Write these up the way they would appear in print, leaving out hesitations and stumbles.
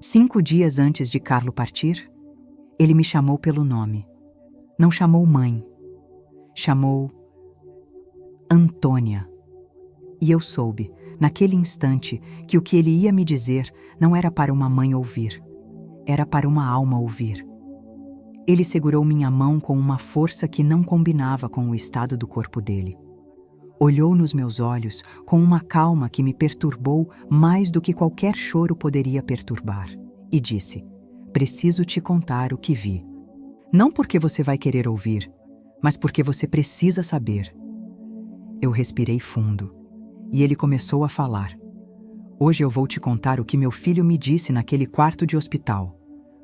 5 dias antes de Carlo partir, ele me chamou pelo nome. Não chamou mãe. Chamou Antônia. E eu soube, naquele instante, que o que ele ia me dizer não era para uma mãe ouvir. Era para uma alma ouvir. Ele segurou minha mão com uma força que não combinava com o estado do corpo dele. Olhou nos meus olhos com uma calma que me perturbou mais do que qualquer choro poderia perturbar, e disse: "Preciso te contar o que vi. Não porque você vai querer ouvir, mas porque você precisa saber." Eu respirei fundo, e ele começou a falar. "Hoje eu vou te contar o que meu filho me disse naquele quarto de hospital.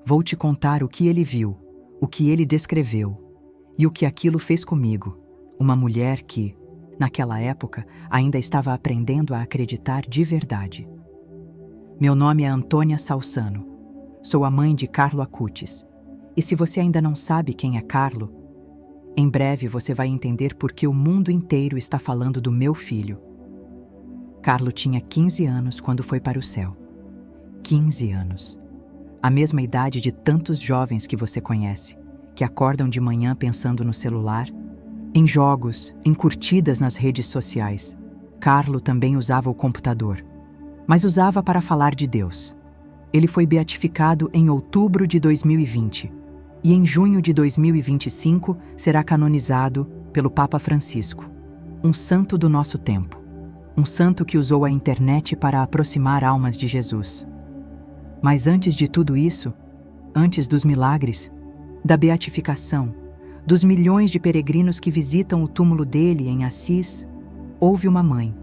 Vou te contar o que ele viu, o que ele descreveu, e o que aquilo fez comigo, uma mulher que, naquela época, ainda estava aprendendo a acreditar de verdade. Meu nome é Antônia Salsano. Sou a mãe de Carlo Acutis. E se você ainda não sabe quem é Carlo, em breve você vai entender por que o mundo inteiro está falando do meu filho. Carlo tinha 15 anos quando foi para o céu. 15 anos. A mesma idade de tantos jovens que você conhece, que acordam de manhã pensando no celular, em jogos, em curtidas nas redes sociais. Carlo também usava o computador, mas usava para falar de Deus. Ele foi beatificado em outubro de 2020 e em junho de 2025 será canonizado pelo Papa Francisco, um santo do nosso tempo, um santo que usou a internet para aproximar almas de Jesus. Mas antes de tudo isso, antes dos milagres, da beatificação, dos milhões de peregrinos que visitam o túmulo dele em Assis, houve uma mãe,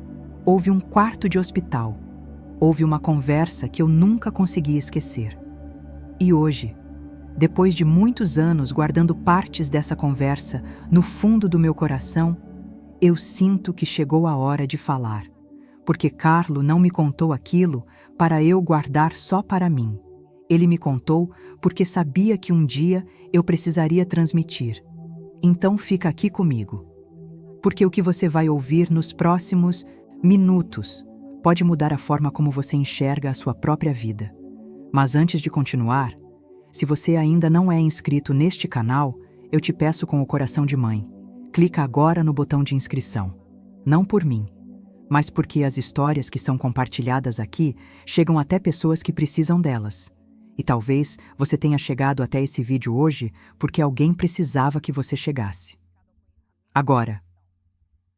houve um quarto de hospital, houve uma conversa que eu nunca consegui esquecer. E hoje, depois de muitos anos guardando partes dessa conversa no fundo do meu coração, eu sinto que chegou a hora de falar, porque Carlo não me contou aquilo para eu guardar só para mim. Ele me contou porque sabia que um dia eu precisaria transmitir. Então fica aqui comigo, porque o que você vai ouvir nos próximos minutos pode mudar a forma como você enxerga a sua própria vida. Mas antes de continuar, se você ainda não é inscrito neste canal, eu te peço com o coração de mãe, clica agora no botão de inscrição. Não por mim, mas porque as histórias que são compartilhadas aqui chegam até pessoas que precisam delas. E talvez você tenha chegado até esse vídeo hoje porque alguém precisava que você chegasse. Agora,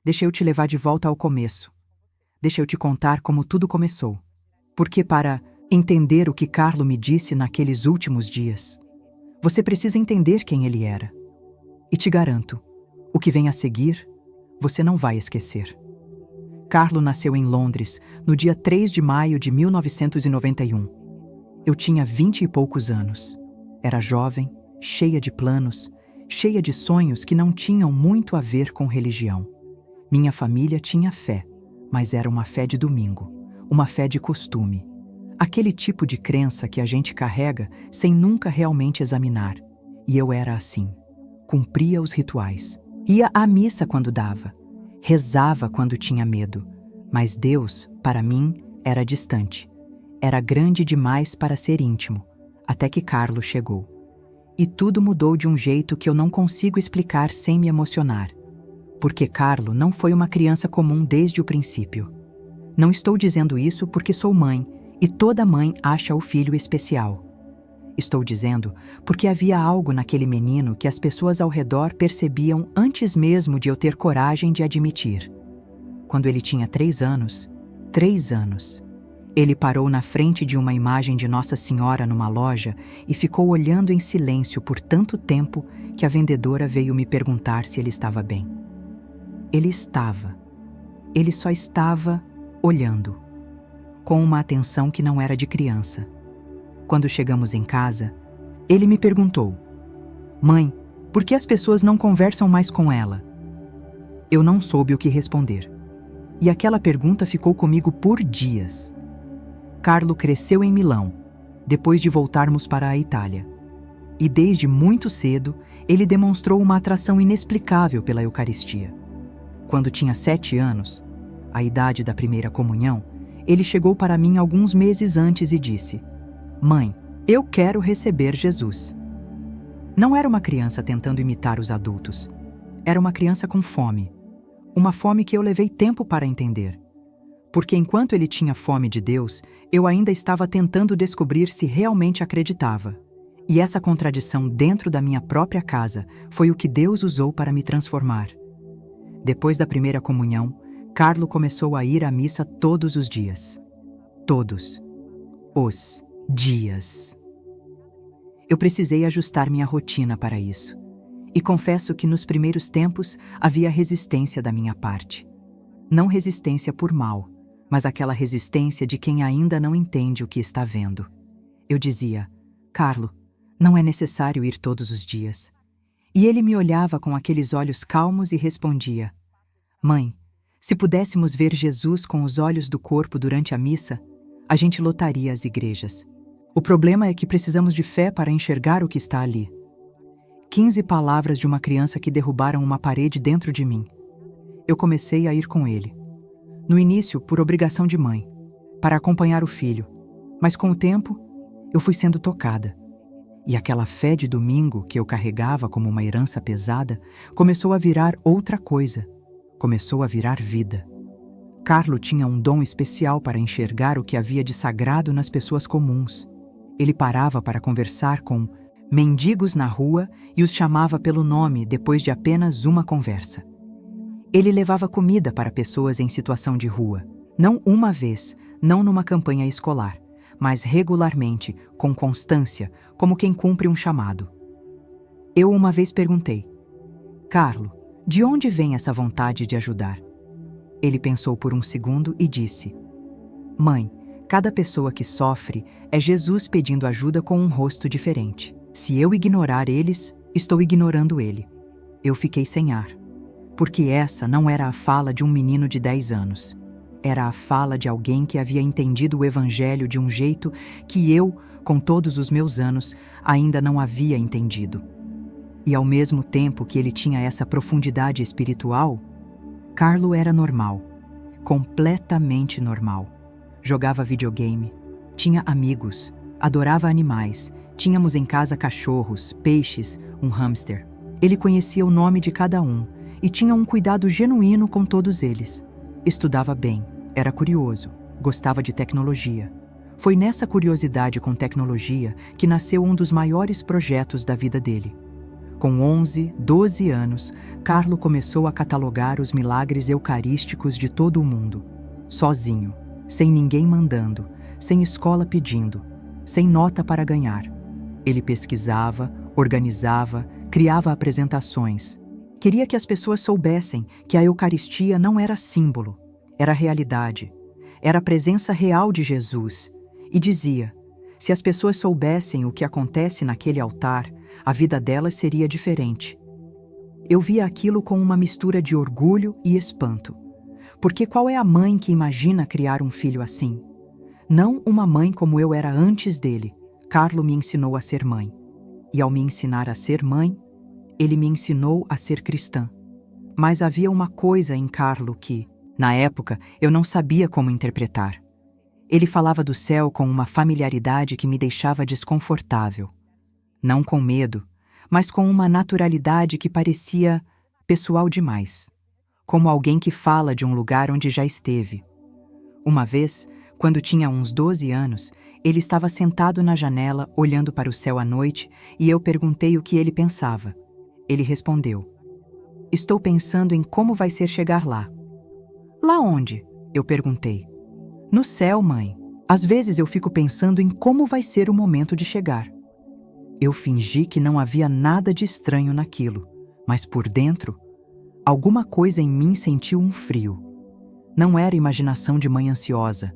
deixa eu te levar de volta ao começo. Deixa eu te contar como tudo começou. Porque para entender o que Carlo me disse naqueles últimos dias, você precisa entender quem ele era. E te garanto, o que vem a seguir, você não vai esquecer. Carlo nasceu em Londres, no dia 3 de maio de 1991. Eu tinha 20 e poucos anos. Era jovem, cheia de planos, cheia de sonhos que não tinham muito a ver com religião. Minha família tinha fé, mas era uma fé de domingo, uma fé de costume. Aquele tipo de crença que a gente carrega sem nunca realmente examinar. E eu era assim. Cumpria os rituais. Ia à missa quando dava. Rezava quando tinha medo. Mas Deus, para mim, era distante. Era grande demais para ser íntimo, até que Carlo chegou. E tudo mudou de um jeito que eu não consigo explicar sem me emocionar. Porque Carlo não foi uma criança comum desde o princípio. Não estou dizendo isso porque sou mãe, e toda mãe acha o filho especial. Estou dizendo porque havia algo naquele menino que as pessoas ao redor percebiam antes mesmo de eu ter coragem de admitir. Quando ele tinha 3 anos, ele parou na frente de uma imagem de Nossa Senhora numa loja e ficou olhando em silêncio por tanto tempo que a vendedora veio me perguntar se ele estava bem. Ele estava. Ele só estava olhando, com uma atenção que não era de criança. Quando chegamos em casa, ele me perguntou: "Mãe, por que as pessoas não conversam mais com ela?" Eu não soube o que responder. E aquela pergunta ficou comigo por dias. Carlo cresceu em Milão, depois de voltarmos para a Itália. E desde muito cedo, ele demonstrou uma atração inexplicável pela Eucaristia. Quando tinha 7 anos, a idade da primeira comunhão, ele chegou para mim alguns meses antes e disse: Mãe, eu quero receber Jesus. Não era uma criança tentando imitar os adultos. Era uma criança com fome. Uma fome que eu levei tempo para entender. Porque enquanto ele tinha fome de Deus, eu ainda estava tentando descobrir se realmente acreditava. E essa contradição dentro da minha própria casa foi o que Deus usou para me transformar. Depois da primeira comunhão, Carlo começou a ir à missa todos os dias. Todos os dias. Eu precisei ajustar minha rotina para isso. E confesso que nos primeiros tempos havia resistência da minha parte. Não resistência por mal, mas aquela resistência de quem ainda não entende o que está vendo. Eu dizia: Carlo, não é necessário ir todos os dias. E ele me olhava com aqueles olhos calmos e respondia: Mãe, se pudéssemos ver Jesus com os olhos do corpo durante a missa, a gente lotaria as igrejas. O problema é que precisamos de fé para enxergar o que está ali. 15 palavras de uma criança que derrubaram uma parede dentro de mim. Eu comecei a ir com ele. No início, por obrigação de mãe, para acompanhar o filho. Mas com o tempo, eu fui sendo tocada. E aquela fé de domingo que eu carregava como uma herança pesada, começou a virar outra coisa. Começou a virar vida. Carlo tinha um dom especial para enxergar o que havia de sagrado nas pessoas comuns. Ele parava para conversar com mendigos na rua e os chamava pelo nome depois de apenas uma conversa. Ele levava comida para pessoas em situação de rua, não uma vez, não numa campanha escolar, mas regularmente, com constância, como quem cumpre um chamado. Eu uma vez perguntei: Carlo, de onde vem essa vontade de ajudar? Ele pensou por um segundo e disse: Mãe, cada pessoa que sofre é Jesus pedindo ajuda com um rosto diferente. Se eu ignorar eles, estou ignorando ele. Eu fiquei sem ar. Porque essa não era a fala de um menino de 10 anos. Era a fala de alguém que havia entendido o Evangelho de um jeito que eu, com todos os meus anos, ainda não havia entendido. E ao mesmo tempo que ele tinha essa profundidade espiritual, Carlo era normal. Completamente normal. Jogava videogame, tinha amigos, adorava animais, tínhamos em casa cachorros, peixes, um hamster. Ele conhecia o nome de cada um e tinha um cuidado genuíno com todos eles. Estudava bem, era curioso, gostava de tecnologia. Foi nessa curiosidade com tecnologia que nasceu um dos maiores projetos da vida dele. Com 11, 12 anos, Carlo começou a catalogar os milagres eucarísticos de todo o mundo, sozinho, sem ninguém mandando, sem escola pedindo, sem nota para ganhar. Ele pesquisava, organizava, criava apresentações. Queria que as pessoas soubessem que a Eucaristia não era símbolo, era realidade, era a presença real de Jesus. E dizia: se as pessoas soubessem o que acontece naquele altar, a vida delas seria diferente. Eu via aquilo com uma mistura de orgulho e espanto. Porque qual é a mãe que imagina criar um filho assim? Não uma mãe como eu era antes dele. Carlo me ensinou a ser mãe. E ao me ensinar a ser mãe, ele me ensinou a ser cristã. Mas havia uma coisa em Carlo que, na época, eu não sabia como interpretar. Ele falava do céu com uma familiaridade que me deixava desconfortável. Não com medo, mas com uma naturalidade que parecia pessoal demais. Como alguém que fala de um lugar onde já esteve. Uma vez, quando tinha uns 12 anos, ele estava sentado na janela, olhando para o céu à noite, e eu perguntei o que ele pensava. Ele respondeu: Estou pensando em como vai ser chegar lá. Lá onde? Eu perguntei. No céu, mãe. Às vezes eu fico pensando em como vai ser o momento de chegar. Eu fingi que não havia nada de estranho naquilo, mas por dentro, alguma coisa em mim sentiu um frio. Não era imaginação de mãe ansiosa.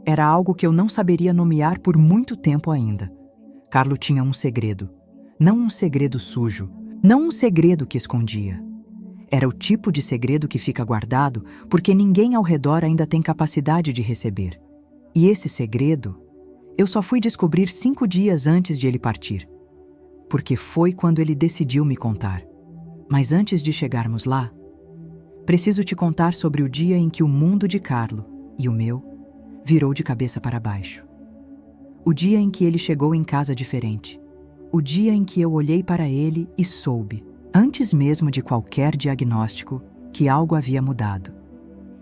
Era algo que eu não saberia nomear por muito tempo ainda. Carlo tinha um segredo. Não um segredo sujo. Não um segredo que escondia. Era o tipo de segredo que fica guardado porque ninguém ao redor ainda tem capacidade de receber. E esse segredo, eu só fui descobrir 5 dias antes de ele partir. Porque foi quando ele decidiu me contar. Mas antes de chegarmos lá, preciso te contar sobre o dia em que o mundo de Carlo, e o meu, virou de cabeça para baixo. O dia em que ele chegou em casa diferente. O dia em que eu olhei para ele e soube, antes mesmo de qualquer diagnóstico, que algo havia mudado.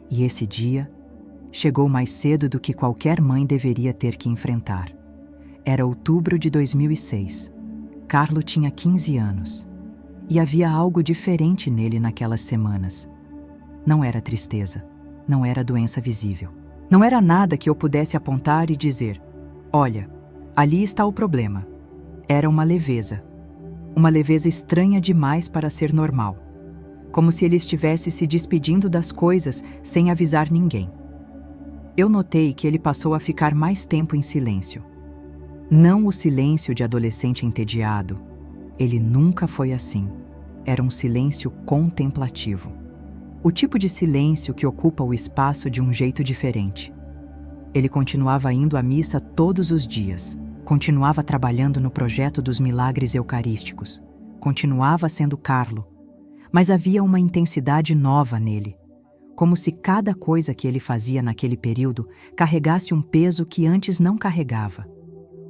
E esse dia chegou mais cedo do que qualquer mãe deveria ter que enfrentar. Era outubro de 2006. Carlo tinha 15 anos. E havia algo diferente nele naquelas semanas. Não era tristeza. Não era doença visível. Não era nada que eu pudesse apontar e dizer: olha, ali está o problema. Era uma leveza. Uma leveza estranha demais para ser normal. Como se ele estivesse se despedindo das coisas sem avisar ninguém. Eu notei que ele passou a ficar mais tempo em silêncio. Não o silêncio de adolescente entediado. Ele nunca foi assim. Era um silêncio contemplativo. O tipo de silêncio que ocupa o espaço de um jeito diferente. Ele continuava indo à missa todos os dias. Continuava trabalhando no projeto dos milagres eucarísticos. Continuava sendo Carlo. Mas havia uma intensidade nova nele. Como se cada coisa que ele fazia naquele período carregasse um peso que antes não carregava.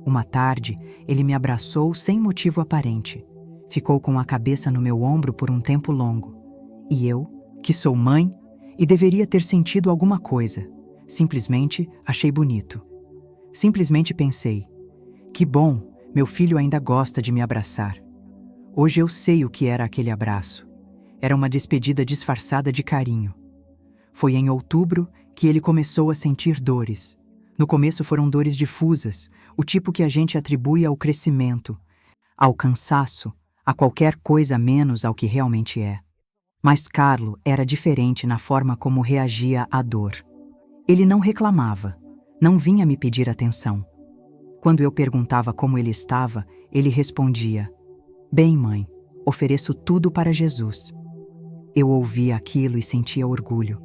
Uma tarde, ele me abraçou sem motivo aparente. Ficou com a cabeça no meu ombro por um tempo longo. E eu, que sou mãe, e deveria ter sentido alguma coisa, simplesmente achei bonito. Simplesmente pensei: que bom, meu filho ainda gosta de me abraçar. Hoje eu sei o que era aquele abraço. Era uma despedida disfarçada de carinho. Foi em outubro que ele começou a sentir dores. No começo foram dores difusas, o tipo que a gente atribui ao crescimento, ao cansaço, a qualquer coisa menos ao que realmente é. Mas Carlo era diferente na forma como reagia à dor. Ele não reclamava, não vinha me pedir atenção. Quando eu perguntava como ele estava, ele respondia: bem, mãe, ofereço tudo para Jesus. Eu ouvia aquilo e sentia orgulho.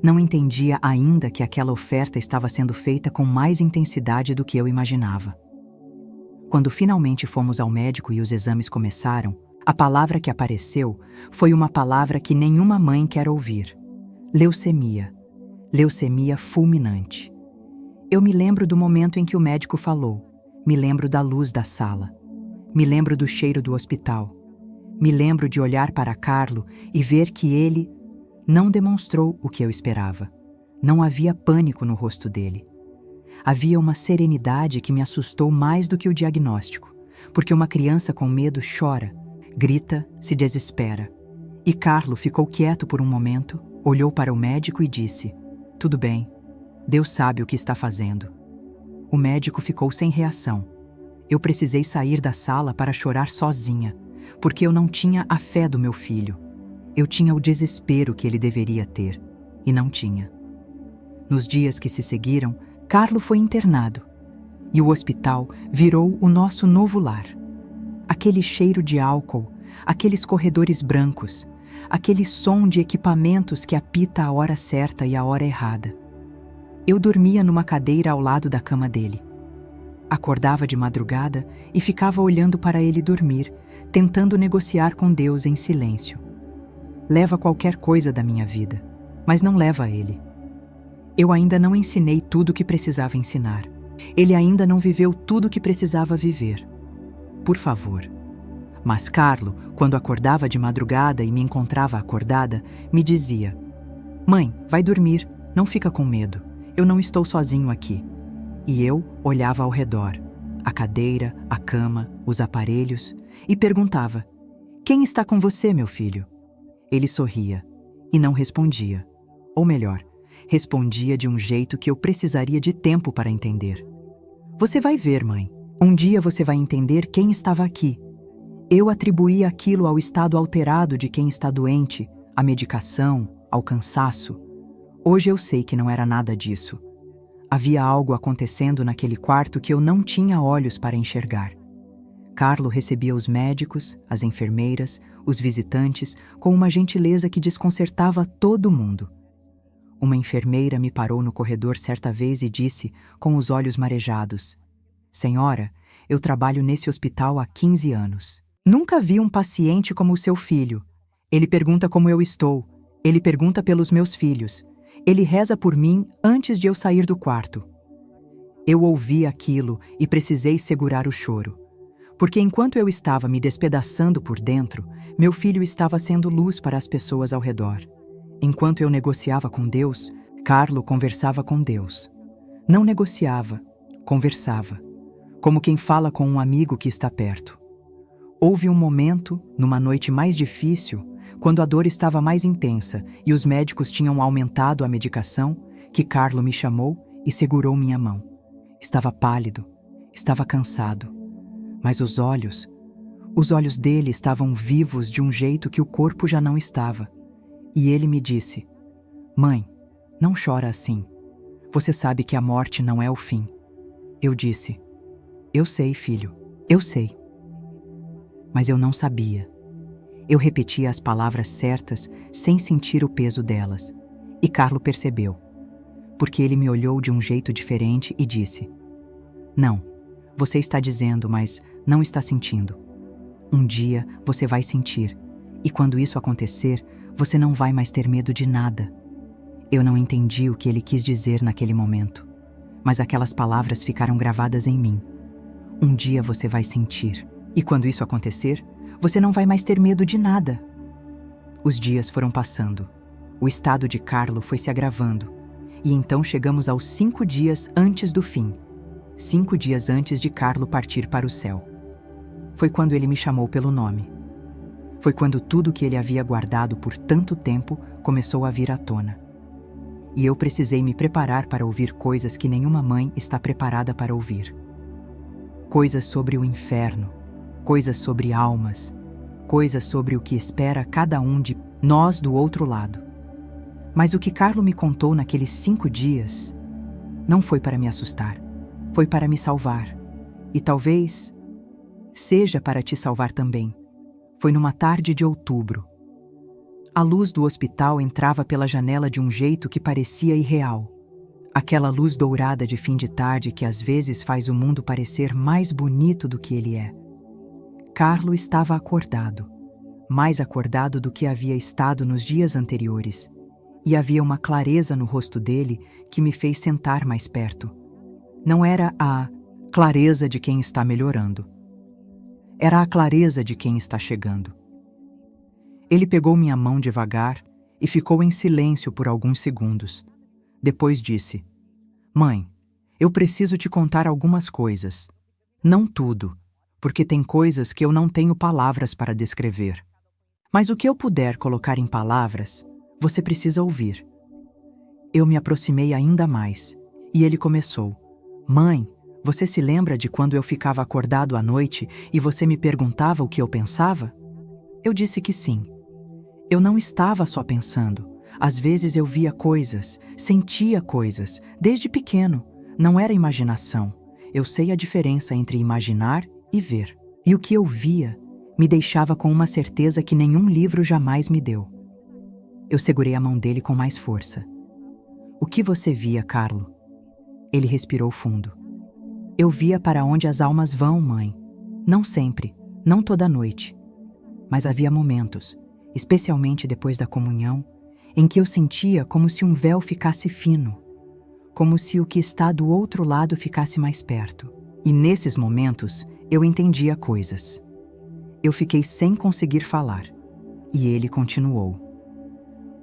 Não entendia ainda que aquela oferta estava sendo feita com mais intensidade do que eu imaginava. Quando finalmente fomos ao médico e os exames começaram, a palavra que apareceu foi uma palavra que nenhuma mãe quer ouvir: leucemia. Leucemia fulminante. Eu me lembro do momento em que o médico falou, me lembro da luz da sala, me lembro do cheiro do hospital, me lembro de olhar para Carlo e ver que ele não demonstrou o que eu esperava. Não havia pânico no rosto dele. Havia uma serenidade que me assustou mais do que o diagnóstico, porque uma criança com medo chora, grita, se desespera. E Carlo ficou quieto por um momento, olhou para o médico e disse: tudo bem, Deus sabe o que está fazendo. O médico ficou sem reação. Eu precisei sair da sala para chorar sozinha, porque eu não tinha a fé do meu filho. Eu tinha o desespero que ele deveria ter, e não tinha. Nos dias que se seguiram, Carlo foi internado, e o hospital virou o nosso novo lar. Aquele cheiro de álcool, aqueles corredores brancos, aquele som de equipamentos que apita a hora certa e a hora errada. Eu dormia numa cadeira ao lado da cama dele. Acordava de madrugada e ficava olhando para ele dormir, tentando negociar com Deus em silêncio. Leva qualquer coisa da minha vida, mas não leva a ele. Eu ainda não ensinei tudo o que precisava ensinar. Ele ainda não viveu tudo o que precisava viver. Por favor. Mas Carlo, quando acordava de madrugada e me encontrava acordada, me dizia: mãe, vai dormir, não fica com medo, eu não estou sozinho aqui. E eu olhava ao redor, a cadeira, a cama, os aparelhos, e perguntava: quem está com você, meu filho? Ele sorria e não respondia. Ou melhor, respondia de um jeito que eu precisaria de tempo para entender. Você vai ver, mãe. Um dia você vai entender quem estava aqui. Eu atribuí aquilo ao estado alterado de quem está doente, à medicação, ao cansaço. Hoje eu sei que não era nada disso. Havia algo acontecendo naquele quarto que eu não tinha olhos para enxergar. Carlo recebia os médicos, as enfermeiras, os visitantes com uma gentileza que desconcertava todo mundo. Uma enfermeira me parou no corredor certa vez e disse, com os olhos marejados: Senhora, eu trabalho nesse hospital há 15 anos. Nunca vi um paciente como o seu filho. Ele pergunta como eu estou. Ele pergunta pelos meus filhos. Ele reza por mim antes de eu sair do quarto. Eu ouvi aquilo e precisei segurar o choro. Porque enquanto eu estava me despedaçando por dentro, meu filho estava sendo luz para as pessoas ao redor. Enquanto eu negociava com Deus, Carlo conversava com Deus. Não negociava, conversava, como quem fala com um amigo que está perto. Houve um momento, numa noite mais difícil, quando a dor estava mais intensa e os médicos tinham aumentado a medicação, que Carlo me chamou e segurou minha mão. Estava pálido, estava cansado, mas os olhos dele estavam vivos de um jeito que o corpo já não estava. E ele me disse: "Mãe, não chora assim. Você sabe que a morte não é o fim." Eu disse: "Eu sei, filho, eu sei." Mas eu não sabia. Eu repetia as palavras certas sem sentir o peso delas. E Carlo percebeu, porque ele me olhou de um jeito diferente e disse: "Não, você está dizendo, mas não está sentindo. Um dia você vai sentir, e quando isso acontecer, você não vai mais ter medo de nada." Eu não entendi o que ele quis dizer naquele momento, mas aquelas palavras ficaram gravadas em mim. Um dia você vai sentir, e quando isso acontecer, você não vai mais ter medo de nada. Os dias foram passando. O estado de Carlo foi se agravando, e então chegamos aos 5 dias antes do fim. 5 dias antes de Carlo partir para o céu. Foi quando ele me chamou pelo nome. Foi quando tudo que ele havia guardado por tanto tempo começou a vir à tona. E eu precisei me preparar para ouvir coisas que nenhuma mãe está preparada para ouvir. Coisas sobre o inferno, coisas sobre almas, coisas sobre o que espera cada um de nós do outro lado. Mas o que Carlo me contou naqueles 5 dias não foi para me assustar, foi para me salvar. E talvez seja para te salvar também. Foi numa tarde de outubro. A luz do hospital entrava pela janela de um jeito que parecia irreal. Aquela luz dourada de fim de tarde que às vezes faz o mundo parecer mais bonito do que ele é. Carlo estava acordado, mais acordado do que havia estado nos dias anteriores, e havia uma clareza no rosto dele que me fez sentar mais perto. Não era a clareza de quem está melhorando. Era a clareza de quem está chegando. Ele pegou minha mão devagar e ficou em silêncio por alguns segundos. Depois disse: "Mãe, eu preciso te contar algumas coisas. Não tudo, porque tem coisas que eu não tenho palavras para descrever. Mas o que eu puder colocar em palavras, você precisa ouvir." Eu me aproximei ainda mais, e ele começou: "Mãe, você se lembra de quando eu ficava acordado à noite e você me perguntava o que eu pensava?" Eu disse que sim. Eu não estava só pensando. Às vezes eu via coisas, sentia coisas, desde pequeno. Não era imaginação. Eu sei a diferença entre imaginar e ver. E o que eu via me deixava com uma certeza que nenhum livro jamais me deu. Eu segurei a mão dele com mais força. "O que você via, Carlo?" Ele respirou fundo. "Eu via para onde as almas vão, mãe. Não sempre, não toda noite. Mas havia momentos, especialmente depois da comunhão, em que eu sentia como se um véu ficasse fino, como se o que está do outro lado ficasse mais perto. E nesses momentos, eu entendia coisas. Eu fiquei sem conseguir falar, e ele continuou: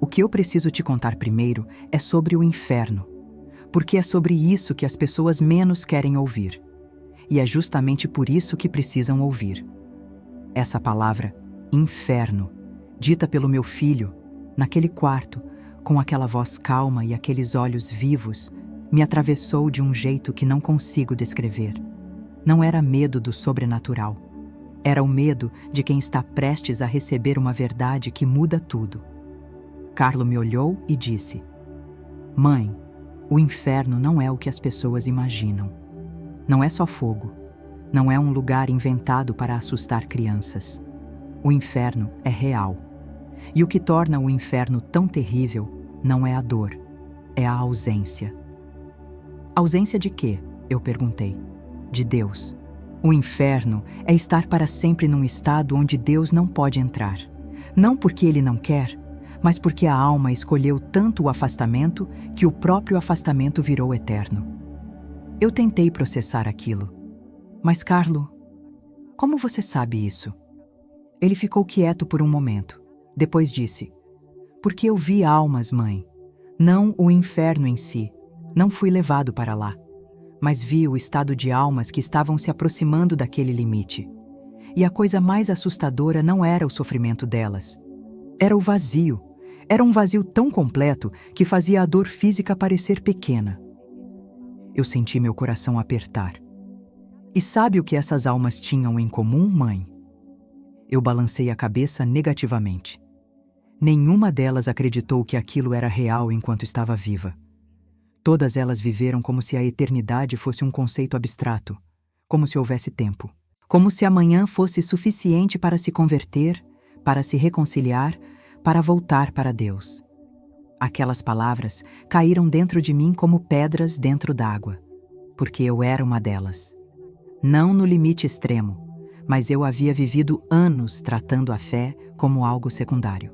"O que eu preciso te contar primeiro é sobre o inferno, porque é sobre isso que as pessoas menos querem ouvir. E é justamente por isso que precisam ouvir. Essa palavra, inferno, dita pelo meu filho, naquele quarto, com aquela voz calma e aqueles olhos vivos, me atravessou de um jeito que não consigo descrever. Não era medo do sobrenatural. Era o medo de quem está prestes a receber uma verdade que muda tudo." Carlo me olhou e disse: "Mãe, o inferno não é o que as pessoas imaginam. Não é só fogo. Não é um lugar inventado para assustar crianças. O inferno é real. E o que torna o inferno tão terrível não é a dor, é a ausência." "Ausência de quê?" eu perguntei. "De Deus. O inferno é estar para sempre num estado onde Deus não pode entrar. Não porque Ele não quer, mas porque a alma escolheu tanto o afastamento que o próprio afastamento virou eterno." Eu tentei processar aquilo. Mas, Carlo, como você sabe isso? Ele ficou quieto por um momento. Depois disse: porque eu vi almas, mãe. Não o inferno em si. Não fui levado para lá. Mas vi o estado de almas que estavam se aproximando daquele limite. E a coisa mais assustadora não era o sofrimento delas. Era o vazio. Era um vazio tão completo que fazia a dor física parecer pequena. Eu senti meu coração apertar. E sabe o que essas almas tinham em comum, mãe? Eu balancei a cabeça negativamente. Nenhuma delas acreditou que aquilo era real enquanto estava viva. Todas elas viveram como se a eternidade fosse um conceito abstrato, como se houvesse tempo, como se amanhã fosse suficiente para se converter, para se reconciliar, para voltar para Deus. Aquelas palavras caíram dentro de mim como pedras dentro d'água, porque eu era uma delas. Não no limite extremo, mas eu havia vivido anos tratando a fé como algo secundário,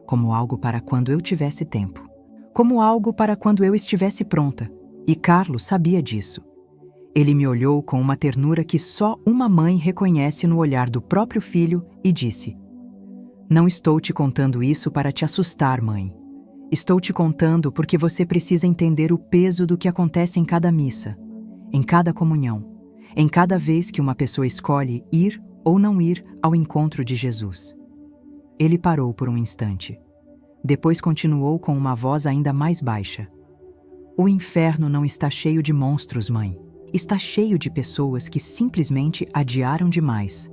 como algo para quando eu tivesse tempo, como algo para quando eu estivesse pronta. E Carlo sabia disso. Ele me olhou com uma ternura que só uma mãe reconhece no olhar do próprio filho e disse: não estou te contando isso para te assustar, mãe. Estou te contando porque você precisa entender o peso do que acontece em cada missa, em cada comunhão, em cada vez que uma pessoa escolhe ir ou não ir ao encontro de Jesus. Ele parou por um instante. Depois continuou com uma voz ainda mais baixa. O inferno não está cheio de monstros, mãe. Está cheio de pessoas que simplesmente adiaram demais.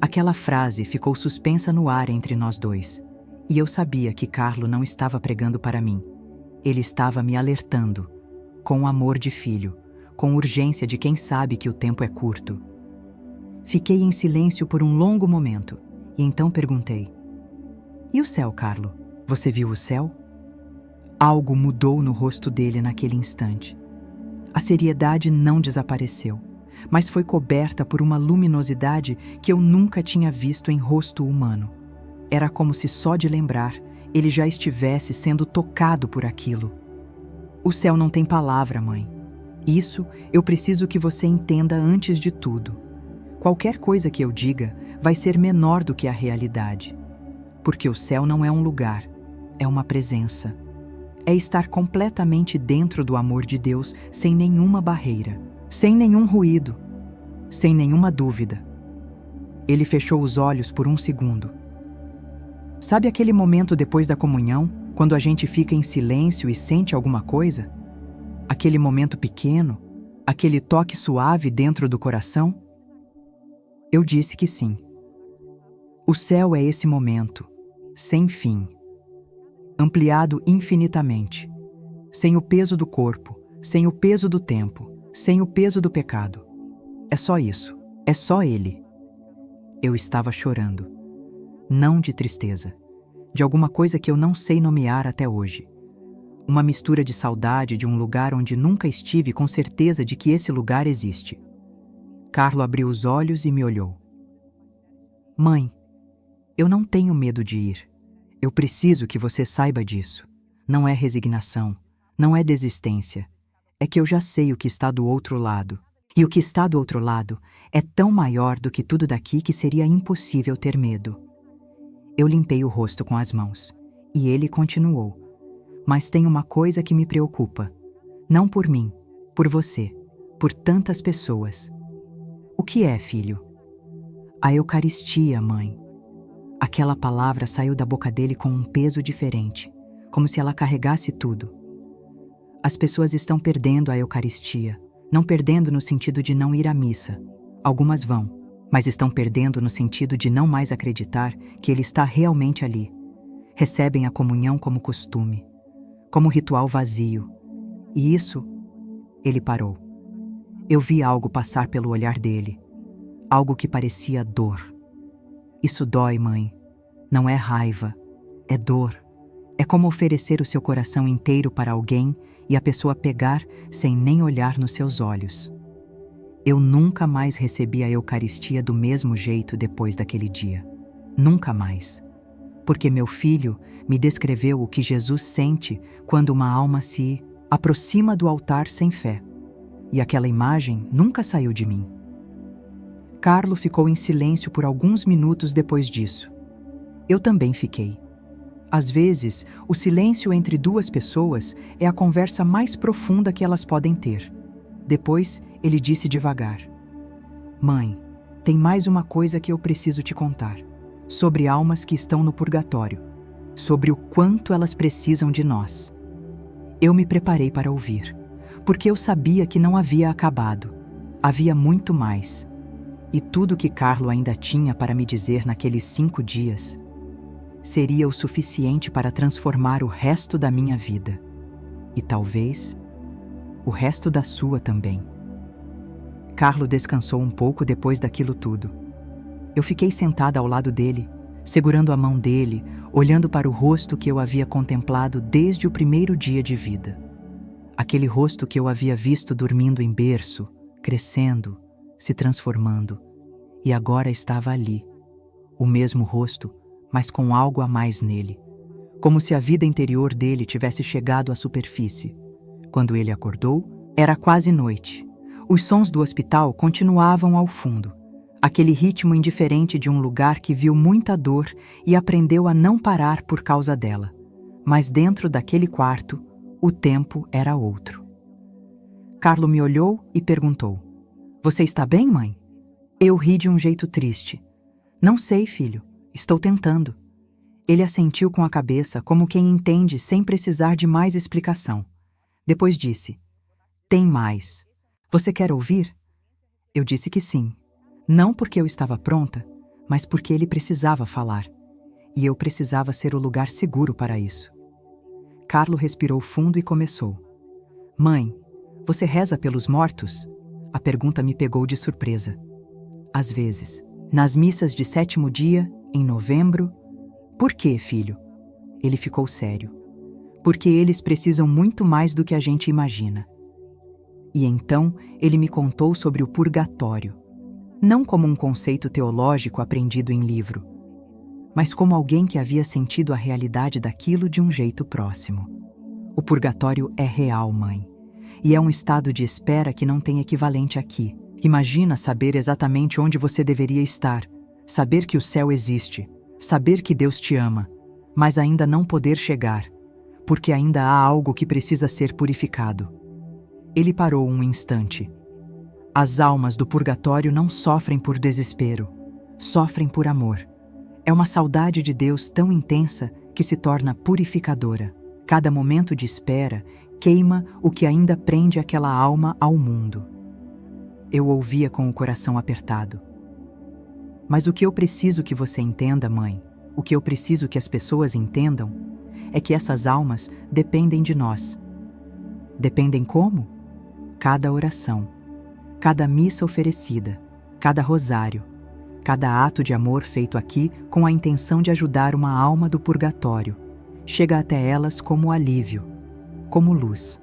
Aquela frase ficou suspensa no ar entre nós dois. E eu sabia que Carlo não estava pregando para mim. Ele estava me alertando, com amor de filho, com urgência de quem sabe que o tempo é curto. Fiquei em silêncio por um longo momento, e então perguntei: e o céu, Carlo? Você viu o céu? Algo mudou no rosto dele naquele instante. A seriedade não desapareceu, mas foi coberta por uma luminosidade que eu nunca tinha visto em rosto humano. Era como se só de lembrar, ele já estivesse sendo tocado por aquilo. O céu não tem palavra, mãe. Isso eu preciso que você entenda antes de tudo. Qualquer coisa que eu diga vai ser menor do que a realidade. Porque o céu não é um lugar, é uma presença. É estar completamente dentro do amor de Deus, sem nenhuma barreira, sem nenhum ruído, sem nenhuma dúvida. Ele fechou os olhos por um segundo. Sabe aquele momento depois da comunhão, quando a gente fica em silêncio e sente alguma coisa? Aquele momento pequeno, aquele toque suave dentro do coração? Eu disse que sim. O céu é esse momento, sem fim, ampliado infinitamente, sem o peso do corpo, sem o peso do tempo, sem o peso do pecado. É só isso, é só ele. Eu estava chorando. Não de tristeza, de alguma coisa que eu não sei nomear até hoje. Uma mistura de saudade de um lugar onde nunca estive com certeza de que esse lugar existe. Carlo abriu os olhos e me olhou. Mãe, eu não tenho medo de ir. Eu preciso que você saiba disso. Não é resignação, não é desistência. É que eu já sei o que está do outro lado. E o que está do outro lado é tão maior do que tudo daqui que seria impossível ter medo. Eu limpei o rosto com as mãos, e ele continuou. Mas tem uma coisa que me preocupa. Não por mim, por você, por tantas pessoas. O que é, filho? A Eucaristia, mãe. Aquela palavra saiu da boca dele com um peso diferente, como se ela carregasse tudo. As pessoas estão perdendo a Eucaristia, não perdendo no sentido de não ir à missa. Algumas vão, mas estão perdendo no sentido de não mais acreditar que ele está realmente ali. Recebem a comunhão como costume, como ritual vazio. E isso, ele parou. Eu vi algo passar pelo olhar dele, algo que parecia dor. Isso dói, mãe. Não é raiva, é dor. É como oferecer o seu coração inteiro para alguém e a pessoa pegar sem nem olhar nos seus olhos. Eu nunca mais recebi a Eucaristia do mesmo jeito depois daquele dia. Nunca mais. Porque meu filho me descreveu o que Jesus sente quando uma alma se aproxima do altar sem fé. e aquela imagem nunca saiu de mim. Carlo ficou em silêncio por alguns minutos depois disso. Eu também fiquei. Às vezes, o silêncio entre duas pessoas é a conversa mais profunda que elas podem ter. Depois, ele disse devagar: Mãe, tem mais uma coisa que eu preciso te contar. Sobre almas que estão no purgatório. Sobre o quanto elas precisam de nós. Eu me preparei para ouvir, porque eu sabia que não havia acabado. Havia muito mais. E tudo que Carlo ainda tinha para me dizer naqueles 5 dias seria o suficiente para transformar o resto da minha vida. E talvez o resto da sua também. Carlo descansou um pouco depois daquilo tudo. Eu fiquei sentada ao lado dele, segurando a mão dele, olhando para o rosto que eu havia contemplado desde o primeiro dia de vida. Aquele rosto que eu havia visto dormindo em berço, crescendo, se transformando, e agora estava ali. O mesmo rosto, mas com algo a mais nele. Como se a vida interior dele tivesse chegado à superfície. Quando ele acordou, era quase noite. Os sons do hospital continuavam ao fundo. Aquele ritmo indiferente de um lugar que viu muita dor e aprendeu a não parar por causa dela. Mas dentro daquele quarto, o tempo era outro. Carlo me olhou e perguntou: Você está bem, mãe? Eu ri de um jeito triste. Não sei, filho. Estou tentando. Ele assentiu com a cabeça, como quem entende sem precisar de mais explicação. Depois disse: Tem mais. Você quer ouvir? Eu disse que sim. Não porque eu estava pronta, mas porque ele precisava falar. E eu precisava ser o lugar seguro para isso. Carlo respirou fundo e começou: Mãe, você reza pelos mortos? A pergunta me pegou de surpresa. Às vezes. Nas missas de 7º dia, em novembro. Por quê, filho? Ele ficou sério. Porque eles precisam muito mais do que a gente imagina. E então ele me contou sobre o purgatório. Não como um conceito teológico aprendido em livro, mas como alguém que havia sentido a realidade daquilo de um jeito próximo. O purgatório é real, mãe. E é um estado de espera que não tem equivalente aqui. Imagina saber exatamente onde você deveria estar, saber que o céu existe, saber que Deus te ama, mas ainda não poder chegar, porque ainda há algo que precisa ser purificado. Ele parou um instante. As almas do purgatório não sofrem por desespero, sofrem por amor. É uma saudade de Deus tão intensa que se torna purificadora. Cada momento de espera queima o que ainda prende aquela alma ao mundo. Eu ouvia com o coração apertado. Mas o que eu preciso que você entenda, mãe, o que eu preciso que as pessoas entendam, é que essas almas dependem de nós. Dependem como? Cada oração, cada missa oferecida, cada rosário, cada ato de amor feito aqui com a intenção de ajudar uma alma do purgatório, chega até elas como alívio, como luz,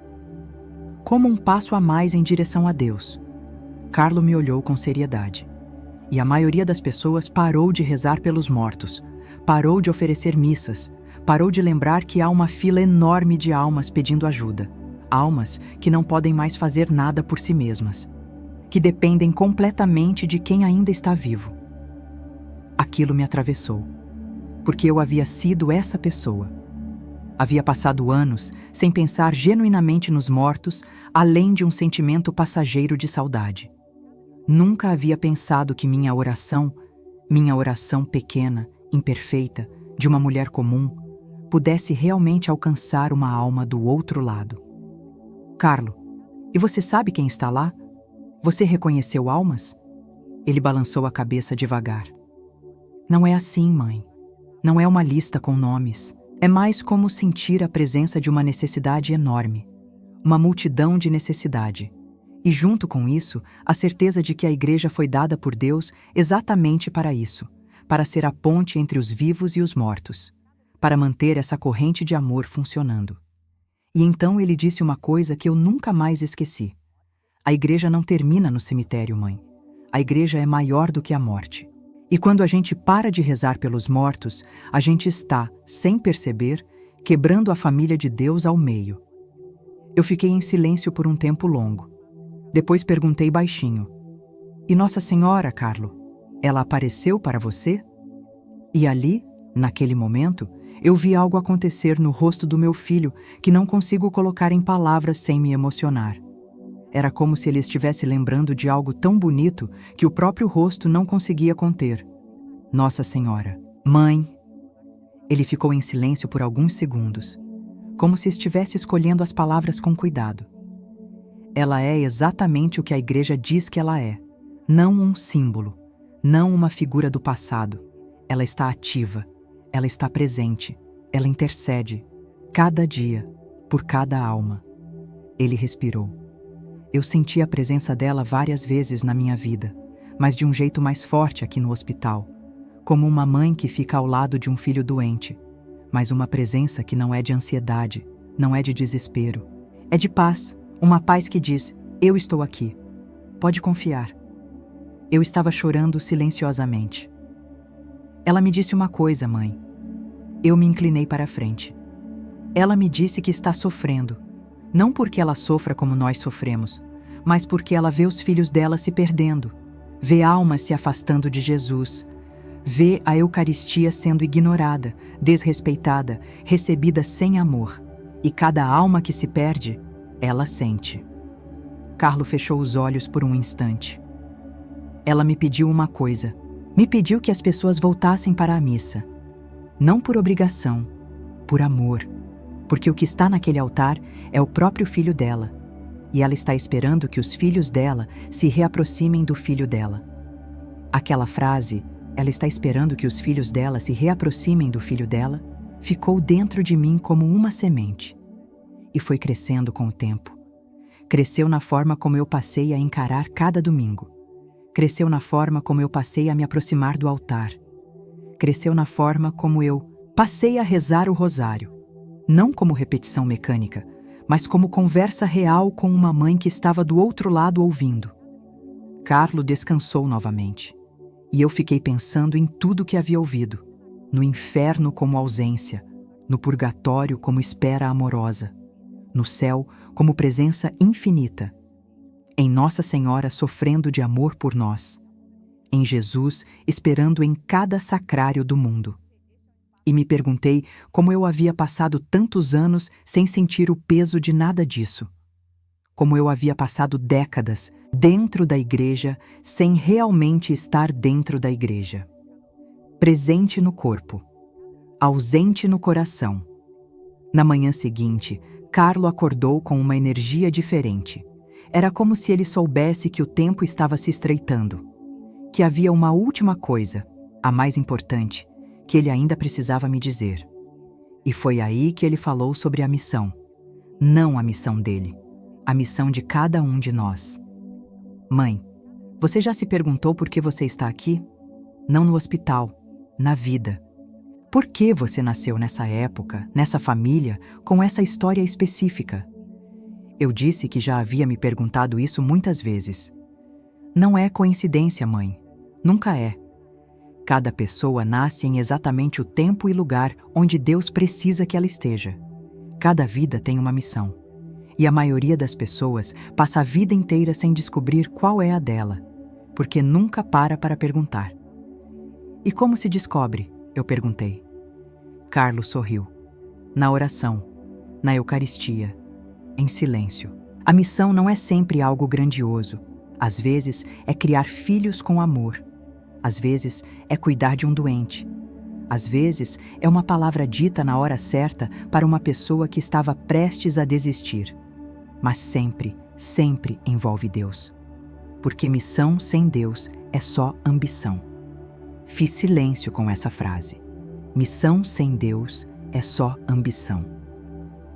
como um passo a mais em direção a Deus. Carlo me olhou com seriedade. E a maioria das pessoas parou de rezar pelos mortos, parou de oferecer missas, parou de lembrar que há uma fila enorme de almas pedindo ajuda. Almas que não podem mais fazer nada por si mesmas, que dependem completamente de quem ainda está vivo. Aquilo me atravessou, porque eu havia sido essa pessoa. Havia passado anos sem pensar genuinamente nos mortos, além de um sentimento passageiro de saudade. Nunca havia pensado que minha oração pequena, imperfeita, de uma mulher comum, pudesse realmente alcançar uma alma do outro lado. Carlo, e você sabe quem está lá? Você reconheceu almas? Ele balançou a cabeça devagar. Não é assim, mãe. Não é uma lista com nomes. É mais como sentir a presença de uma necessidade enorme. Uma multidão de necessidade. E junto com isso, a certeza de que a igreja foi dada por Deus exatamente para isso, para ser a ponte entre os vivos e os mortos, para manter essa corrente de amor funcionando. E então ele disse uma coisa que eu nunca mais esqueci. A igreja não termina no cemitério, mãe. A igreja é maior do que a morte. E quando a gente para de rezar pelos mortos, a gente está, sem perceber, quebrando a família de Deus ao meio. Eu fiquei em silêncio por um tempo longo. Depois perguntei baixinho: "E Nossa Senhora, Carlo? Ela apareceu para você?" E ali, naquele momento, eu vi algo acontecer no rosto do meu filho que não consigo colocar em palavras sem me emocionar. Era como se ele estivesse lembrando de algo tão bonito que o próprio rosto não conseguia conter. Nossa Senhora, Mãe. Ele ficou em silêncio por alguns segundos, como se estivesse escolhendo as palavras com cuidado. Ela é exatamente o que a Igreja diz que ela é. Não um símbolo, não uma figura do passado. Ela está ativa, ela está presente, ela intercede, cada dia, por cada alma. Ele respirou. Eu senti a presença dela várias vezes na minha vida, mas de um jeito mais forte aqui no hospital, como uma mãe que fica ao lado de um filho doente, mas uma presença que não é de ansiedade, não é de desespero, é de paz, uma paz que diz: eu estou aqui, pode confiar. Eu estava chorando silenciosamente. Ela me disse uma coisa, mãe. Eu me inclinei para a frente. Ela me disse que está sofrendo, não porque ela sofra como nós sofremos, mas porque ela vê os filhos dela se perdendo, vê almas se afastando de Jesus, vê a Eucaristia sendo ignorada, desrespeitada, recebida sem amor, e cada alma que se perde, ela sente. Carlo fechou os olhos por um instante. Ela me pediu uma coisa. Me pediu que as pessoas voltassem para a missa. Não por obrigação, por amor. Porque o que está naquele altar é o próprio filho dela. E ela está esperando que os filhos dela se reaproximem do filho dela. Aquela frase, ela está esperando que os filhos dela se reaproximem do filho dela, ficou dentro de mim como uma semente. E foi crescendo com o tempo. Cresceu na forma como eu passei a encarar cada domingo. Cresceu na forma como eu passei a me aproximar do altar. Cresceu na forma como eu passei a rezar o rosário. Não como repetição mecânica, mas como conversa real com uma mãe que estava do outro lado ouvindo. Carlo descansou novamente. E eu fiquei pensando em tudo que havia ouvido. No inferno como ausência, no purgatório como espera amorosa, no céu como presença infinita, em Nossa Senhora sofrendo de amor por nós, em Jesus esperando em cada sacrário do mundo. E me perguntei como eu havia passado tantos anos sem sentir o peso de nada disso. Como eu havia passado décadas dentro da igreja sem realmente estar dentro da igreja. Presente no corpo, ausente no coração. Na manhã seguinte, Carlo acordou com uma energia diferente. Era como se ele soubesse que o tempo estava se estreitando, que havia uma última coisa, a mais importante, que ele ainda precisava me dizer. E foi aí que ele falou sobre a missão. Não a missão dele, a missão de cada um de nós. Mãe, você já se perguntou por que você está aqui? Não no hospital, na vida. Por que você nasceu nessa época, nessa família, com essa história específica? Eu disse que já havia me perguntado isso muitas vezes. Não é coincidência, mãe. Nunca é. Cada pessoa nasce em exatamente o tempo e lugar onde Deus precisa que ela esteja. Cada vida tem uma missão. E a maioria das pessoas passa a vida inteira sem descobrir qual é a dela, porque nunca para perguntar. E como se descobre? Eu perguntei. Carlo sorriu. Na oração, na Eucaristia, em silêncio. A missão não é sempre algo grandioso. Às vezes é criar filhos com amor. Às vezes é cuidar de um doente. Às vezes é uma palavra dita na hora certa para uma pessoa que estava prestes a desistir. Mas sempre, sempre envolve Deus. Porque missão sem Deus é só ambição. Fiz silêncio com essa frase. Missão sem Deus é só ambição.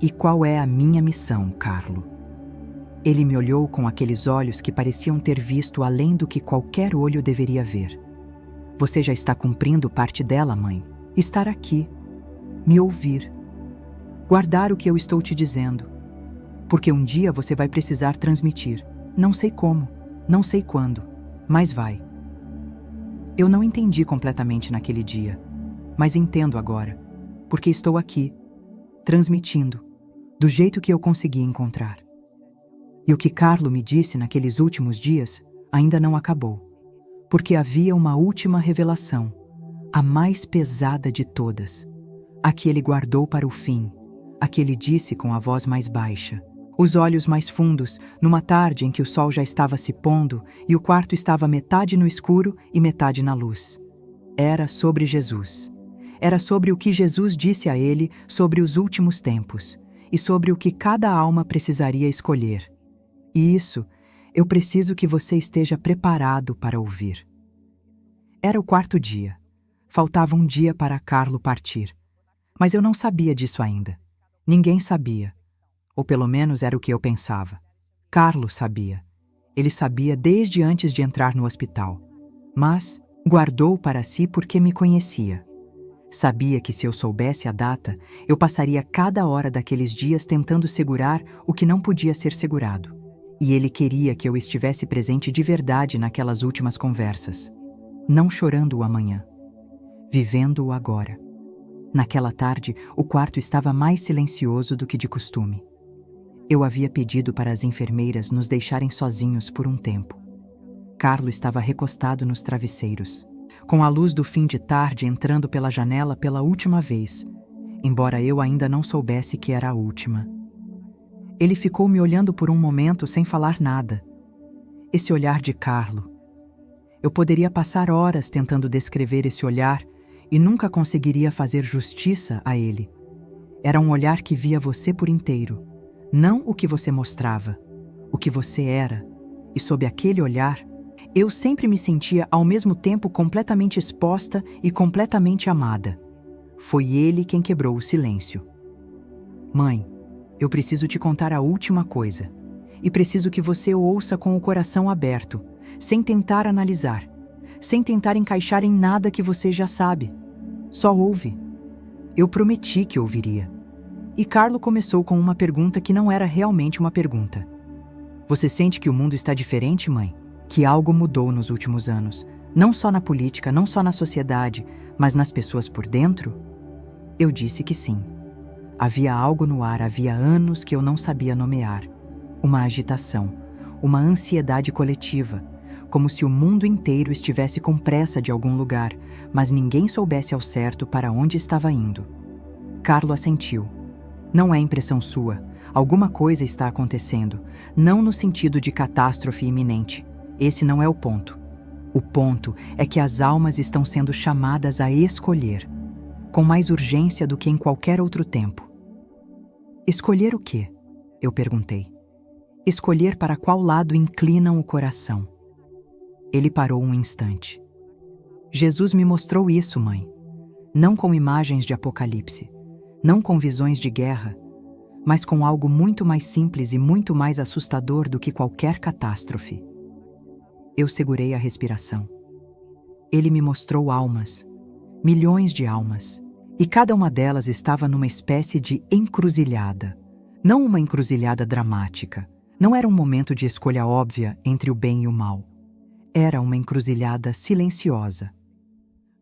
E qual é a minha missão, Carlo? Ele me olhou com aqueles olhos que pareciam ter visto além do que qualquer olho deveria ver. Você já está cumprindo parte dela, mãe. Estar aqui, me ouvir, guardar o que eu estou te dizendo. Porque um dia você vai precisar transmitir. Não sei como, não sei quando, mas vai. Eu não entendi completamente naquele dia, mas entendo agora, porque estou aqui, transmitindo, do jeito que eu consegui encontrar. E o que Carlo me disse naqueles últimos dias ainda não acabou, porque havia uma última revelação, a mais pesada de todas, a que ele guardou para o fim, a que ele disse com a voz mais baixa, os olhos mais fundos, numa tarde em que o sol já estava se pondo e o quarto estava metade no escuro e metade na luz. Era sobre Jesus. Era sobre o que Jesus disse a ele sobre os últimos tempos e sobre o que cada alma precisaria escolher. E isso, eu preciso que você esteja preparado para ouvir. Era o quarto dia. Faltava um dia para Carlo partir. Mas eu não sabia disso ainda. Ninguém sabia. Ou pelo menos era o que eu pensava. Carlo sabia. Ele sabia desde antes de entrar no hospital. Mas guardou para si porque me conhecia. Sabia que se eu soubesse a data, eu passaria cada hora daqueles dias tentando segurar o que não podia ser segurado. E ele queria que eu estivesse presente de verdade naquelas últimas conversas. Não chorando o amanhã. Vivendo o agora. Naquela tarde, o quarto estava mais silencioso do que de costume. Eu havia pedido para as enfermeiras nos deixarem sozinhos por um tempo. Carlo estava recostado nos travesseiros, com a luz do fim de tarde entrando pela janela pela última vez, embora eu ainda não soubesse que era a última. Ele ficou me olhando por um momento sem falar nada. Esse olhar de Carlo. Eu poderia passar horas tentando descrever esse olhar e nunca conseguiria fazer justiça a ele. Era um olhar que via você por inteiro, não o que você mostrava, o que você era, e sob aquele olhar, eu sempre me sentia ao mesmo tempo completamente exposta e completamente amada. Foi ele quem quebrou o silêncio. Mãe, eu preciso te contar a última coisa, e preciso que você o ouça com o coração aberto, sem tentar analisar, sem tentar encaixar em nada que você já sabe. Só ouve. Eu prometi que ouviria. E Carlo começou com uma pergunta que não era realmente uma pergunta. Você sente que o mundo está diferente, mãe? Que algo mudou nos últimos anos? Não só na política, não só na sociedade, mas nas pessoas por dentro? Eu disse que sim. Havia algo no ar, havia anos que eu não sabia nomear. Uma agitação, uma ansiedade coletiva, como se o mundo inteiro estivesse com pressa de algum lugar, mas ninguém soubesse ao certo para onde estava indo. Carlo assentiu. Não é impressão sua. Alguma coisa está acontecendo, não no sentido de catástrofe iminente. Esse não é o ponto. O ponto é que as almas estão sendo chamadas a escolher, com mais urgência do que em qualquer outro tempo. Escolher o quê? Eu perguntei. Escolher para qual lado inclinam o coração. Ele parou um instante. Jesus me mostrou isso, mãe. Não com imagens de apocalipse, não com visões de guerra, mas com algo muito mais simples e muito mais assustador do que qualquer catástrofe. Eu segurei a respiração. Ele me mostrou almas, milhões de almas, e cada uma delas estava numa espécie de encruzilhada. Não uma encruzilhada dramática, não era um momento de escolha óbvia entre o bem e o mal. Era uma encruzilhada silenciosa.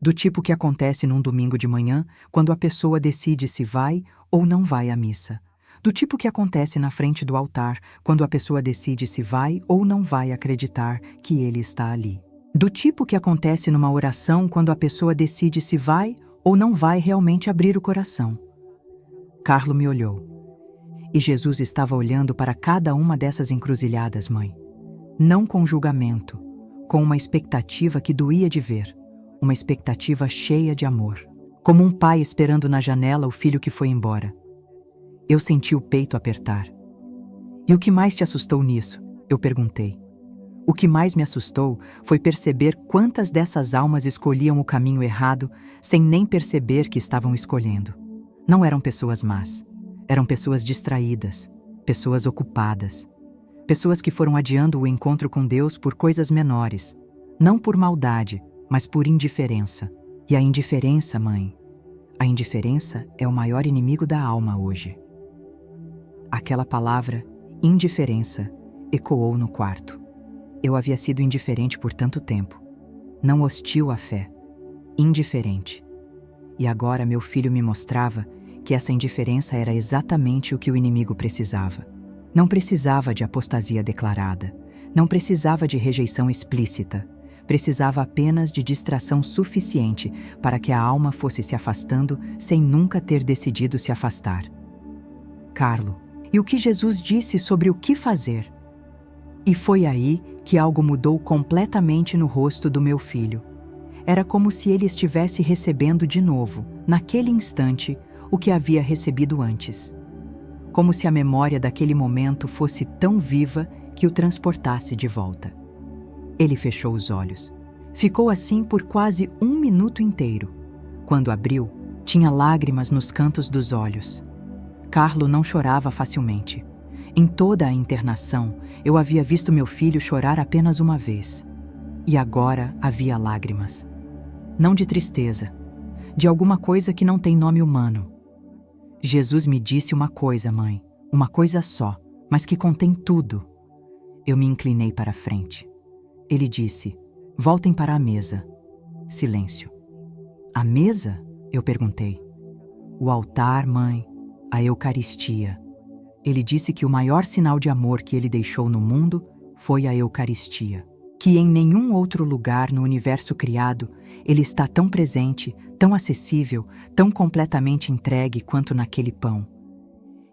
Do tipo que acontece num domingo de manhã, quando a pessoa decide se vai ou não vai à missa. Do tipo que acontece na frente do altar, quando a pessoa decide se vai ou não vai acreditar que ele está ali. Do tipo que acontece numa oração, quando a pessoa decide se vai ou não vai realmente abrir o coração. Carlo me olhou. E Jesus estava olhando para cada uma dessas encruzilhadas, mãe. Não com julgamento, com uma expectativa que doía de ver. Uma expectativa cheia de amor. Como um pai esperando na janela o filho que foi embora. Eu senti o peito apertar. E o que mais te assustou nisso? Eu perguntei. O que mais me assustou foi perceber quantas dessas almas escolhiam o caminho errado sem nem perceber que estavam escolhendo. Não eram pessoas más. Eram pessoas distraídas, pessoas ocupadas. Pessoas que foram adiando o encontro com Deus por coisas menores. Não por maldade, mas por indiferença. E a indiferença, mãe, a indiferença é o maior inimigo da alma hoje. Aquela palavra, indiferença, ecoou no quarto. Eu havia sido indiferente por tanto tempo. Não hostil à fé, indiferente. E agora meu filho me mostrava que essa indiferença era exatamente o que o inimigo precisava. Não precisava de apostasia declarada, não precisava de rejeição explícita, precisava apenas de distração suficiente para que a alma fosse se afastando sem nunca ter decidido se afastar. Carlo, e o que Jesus disse sobre o que fazer? E foi aí que algo mudou completamente no rosto do meu filho. Era como se ele estivesse recebendo de novo, naquele instante, o que havia recebido antes. Como se a memória daquele momento fosse tão viva que o transportasse de volta. Ele fechou os olhos. Ficou assim por quase 1 minuto inteiro. Quando abriu, tinha lágrimas nos cantos dos olhos. Carlo não chorava facilmente. Em toda a internação, eu havia visto meu filho chorar apenas uma vez. E agora havia lágrimas. Não de tristeza, de alguma coisa que não tem nome humano. Jesus me disse uma coisa, mãe, uma coisa só, mas que contém tudo. Eu me inclinei para a frente. Ele disse, voltem para a mesa. Silêncio. A mesa? Eu perguntei. O altar, mãe, a Eucaristia. Ele disse que o maior sinal de amor que ele deixou no mundo foi a Eucaristia. Que em nenhum outro lugar no universo criado ele está tão presente, tão acessível, tão completamente entregue quanto naquele pão.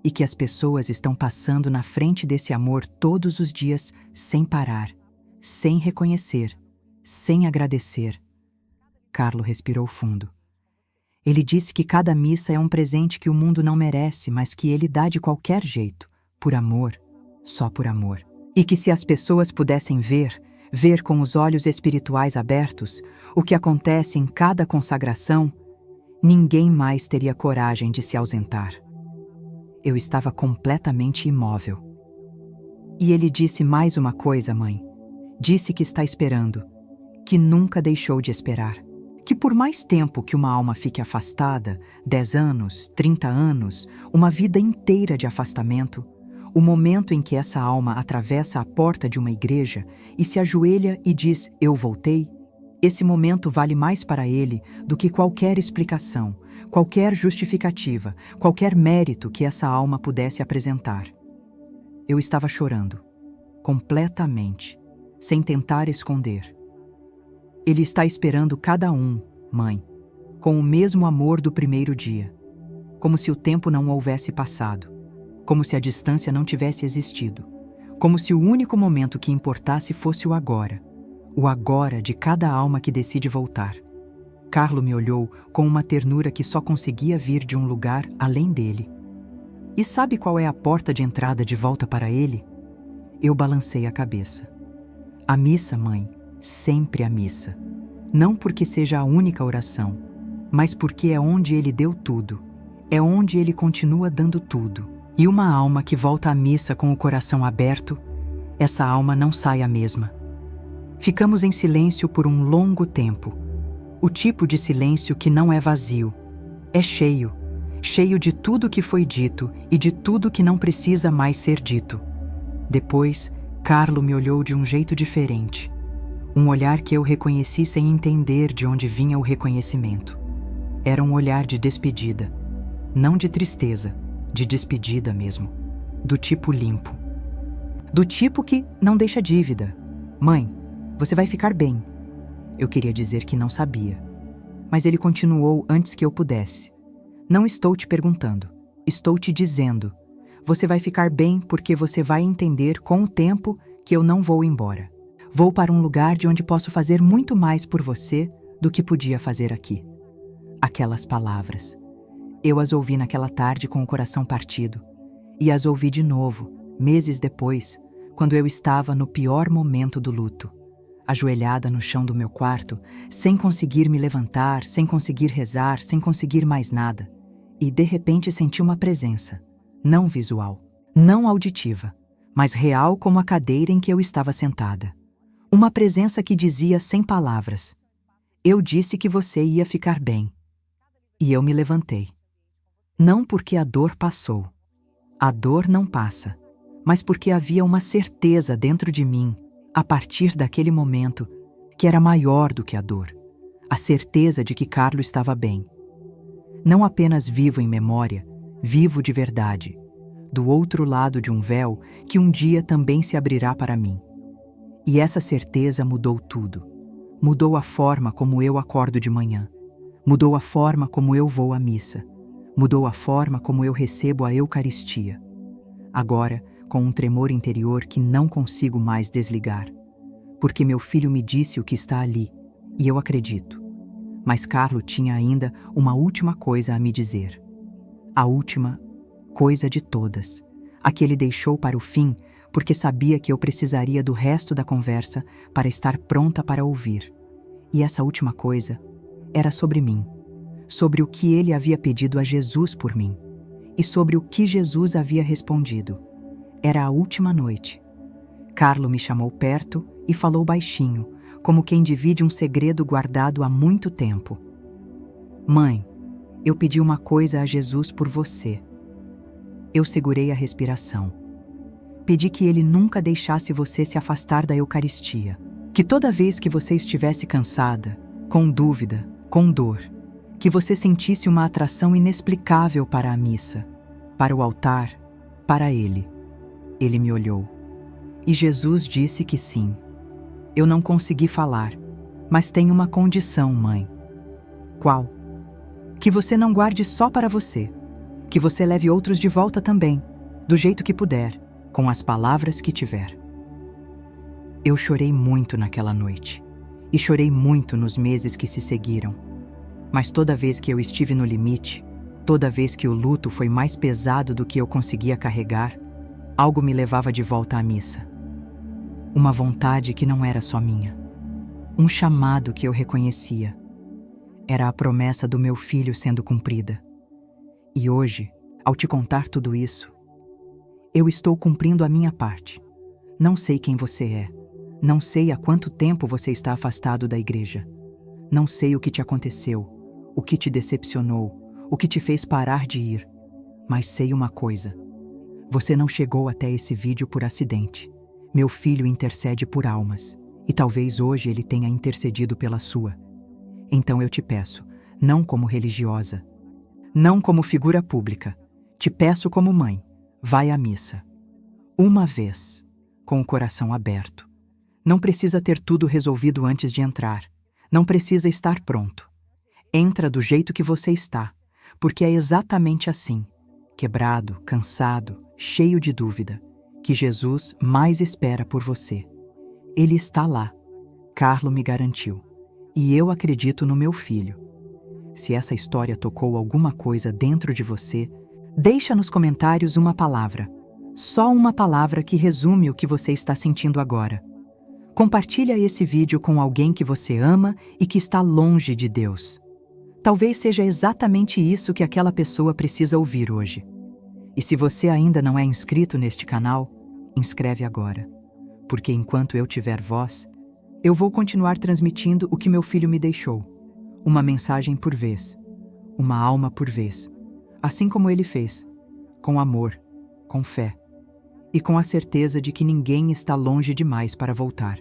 E que as pessoas estão passando na frente desse amor todos os dias sem parar, sem reconhecer, sem agradecer. Carlo respirou fundo. Ele disse que cada missa é um presente que o mundo não merece, mas que ele dá de qualquer jeito, por amor, só por amor. E que se as pessoas pudessem ver com os olhos espirituais abertos, o que acontece em cada consagração, ninguém mais teria coragem de se ausentar. Eu estava completamente imóvel. E ele disse mais uma coisa, mãe. Disse que está esperando, que nunca deixou de esperar. Que por mais tempo que uma alma fique afastada, 10 anos, 30 anos, uma vida inteira de afastamento, o momento em que essa alma atravessa a porta de uma igreja e se ajoelha e diz, eu voltei, esse momento vale mais para ele do que qualquer explicação, qualquer justificativa, qualquer mérito que essa alma pudesse apresentar. Eu estava chorando, completamente, sem tentar esconder. Ele está esperando cada um, mãe, com o mesmo amor do primeiro dia, como se o tempo não houvesse passado, como se a distância não tivesse existido, como se o único momento que importasse fosse o agora de cada alma que decide voltar. Carlo me olhou com uma ternura que só conseguia vir de um lugar além dele. E sabe qual é a porta de entrada de volta para ele? Eu balancei a cabeça. A missa, mãe, sempre a missa. Não porque seja a única oração, mas porque é onde ele deu tudo. É onde ele continua dando tudo. E uma alma que volta à missa com o coração aberto, essa alma não sai a mesma. Ficamos em silêncio por um longo tempo. O tipo de silêncio que não é vazio. É cheio de tudo que foi dito e de tudo que não precisa mais ser dito. Depois, Carlo me olhou de um jeito diferente. Um olhar que eu reconheci sem entender de onde vinha o reconhecimento. Era um olhar de despedida. Não de tristeza, de despedida mesmo. Do tipo limpo. Do tipo que não deixa dívida. Mãe, você vai ficar bem. Eu queria dizer que não sabia. Mas ele continuou antes que eu pudesse. Não estou te perguntando. Estou te dizendo. Você vai ficar bem porque você vai entender com o tempo que eu não vou embora. Vou para um lugar de onde posso fazer muito mais por você do que podia fazer aqui. Aquelas palavras. Eu as ouvi naquela tarde com o coração partido. E as ouvi de novo, meses depois, quando eu estava no pior momento do luto. Ajoelhada no chão do meu quarto, sem conseguir me levantar, sem conseguir rezar, sem conseguir mais nada. E de repente senti uma presença, não visual, não auditiva, mas real como a cadeira em que eu estava sentada. Uma presença que dizia sem palavras: eu disse que você ia ficar bem. E eu me levantei. Não porque a dor passou. A dor não passa, mas porque havia uma certeza dentro de mim, a partir daquele momento, que era maior do que a dor. A certeza de que Carlo estava bem. Não apenas vivo em memória, vivo de verdade. do outro lado de um véu que um dia também se abrirá para mim. E essa certeza mudou tudo. Mudou a forma como eu acordo de manhã. Mudou a forma como eu vou à missa. Mudou a forma como eu recebo a Eucaristia. Agora, com um tremor interior que não consigo mais desligar. Porque meu filho me disse o que está ali, e eu acredito. Mas Carlo tinha ainda uma última coisa a me dizer. A última coisa de todas. A que ele deixou para o fim, porque sabia que eu precisaria do resto da conversa para estar pronta para ouvir. E essa última coisa era sobre mim, sobre o que ele havia pedido a Jesus por mim, e sobre o que Jesus havia respondido. Era a última noite. Carlo me chamou perto e falou baixinho, como quem divide um segredo guardado há muito tempo. Mãe, eu pedi uma coisa a Jesus por você. Eu segurei a respiração. Pedi que ele nunca deixasse você se afastar da Eucaristia. Que toda vez que você estivesse cansada, com dúvida, com dor, que você sentisse uma atração inexplicável para a missa, para o altar, para ele. Ele me olhou. E Jesus disse que sim. Eu não consegui falar, mas tenho uma condição, mãe. Qual? Que você não guarde só para você. Que você leve outros de volta também, do jeito que puder, com as palavras que tiver. Eu chorei muito naquela noite, e chorei muito nos meses que se seguiram. Mas toda vez que eu estive no limite, toda vez que o luto foi mais pesado do que eu conseguia carregar, algo me levava de volta à missa. Uma vontade que não era só minha. Um chamado que eu reconhecia. Era a promessa do meu filho sendo cumprida. E hoje, ao te contar tudo isso, eu estou cumprindo a minha parte. Não sei quem você é. Não sei há quanto tempo você está afastado da igreja. Não sei o que te aconteceu, o que te decepcionou, o que te fez parar de ir. Mas sei uma coisa. Você não chegou até esse vídeo por acidente. Meu filho intercede por almas. E talvez hoje ele tenha intercedido pela sua. Então eu te peço, não como religiosa, não como figura pública, te peço como mãe, vai à missa. Uma vez, com o coração aberto. Não precisa ter tudo resolvido antes de entrar. Não precisa estar pronto. Entra do jeito que você está, porque é exatamente assim, quebrado, cansado, cheio de dúvida, que Jesus mais espera por você. Ele está lá. Carlo me garantiu. E eu acredito no meu filho. Se essa história tocou alguma coisa dentro de você, deixa nos comentários uma palavra. Só uma palavra que resume o que você está sentindo agora. Compartilha esse vídeo com alguém que você ama e que está longe de Deus. Talvez seja exatamente isso que aquela pessoa precisa ouvir hoje. E se você ainda não é inscrito neste canal, inscreve agora. Porque enquanto eu tiver voz, eu vou continuar transmitindo o que meu filho me deixou. Uma mensagem por vez, uma alma por vez. Assim como ele fez, com amor, com fé e com a certeza de que ninguém está longe demais para voltar.